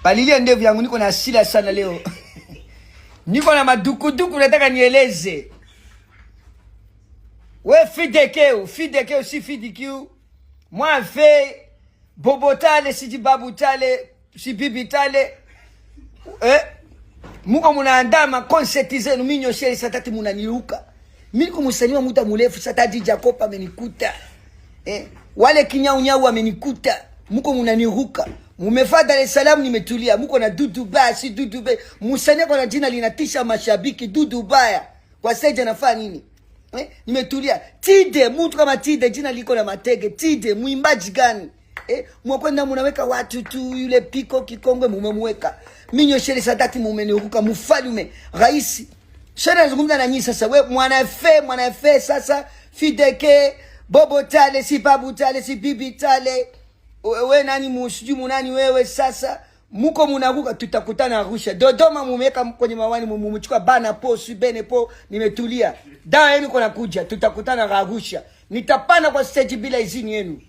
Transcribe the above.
Palilia ndevu yangu niko na asila sana leo. Niko na madukuduku nataka nieleze. We fidekeo si fidikiu. Moi fait bobotale si babutale si bibitale. Muko munaandama konsetize no minyo sheri satati munaniruka. Mimi kumusanywa muta murefu satati Jacob amenikuta. Wale kinyaunyau amenikuta. Muko munaniruka. Mumefaa Dar es Salaam nimetulia. Muko na Dudu Baya si Dudu Baya. Musania kwa na jina linatisha mashabiki Dudu Baya. Kwa seja nafaa nini? Nimetulia. Tide mtu kama Tide jina liko na matege. Tide muimbaji gani? Mwakwenda munaweka watu tu yule Piko Kikongwe mumemweka. Minyo sheri satati mumeniruka mfalume rais. Shana nazungumza na nyinyi sasa we mwanafe sasa fideke bobotale si babutale si bibitale. We nani musiju nani wewe sasa muko munaruka tutakutana Arusha. Dodoma mumeweka kwenye mawani mumechukua bana po si bene po nimetulia. Dawa yenu kuna kuja tutakutana Arusha. Nitapana kwa stage bila izini yenu.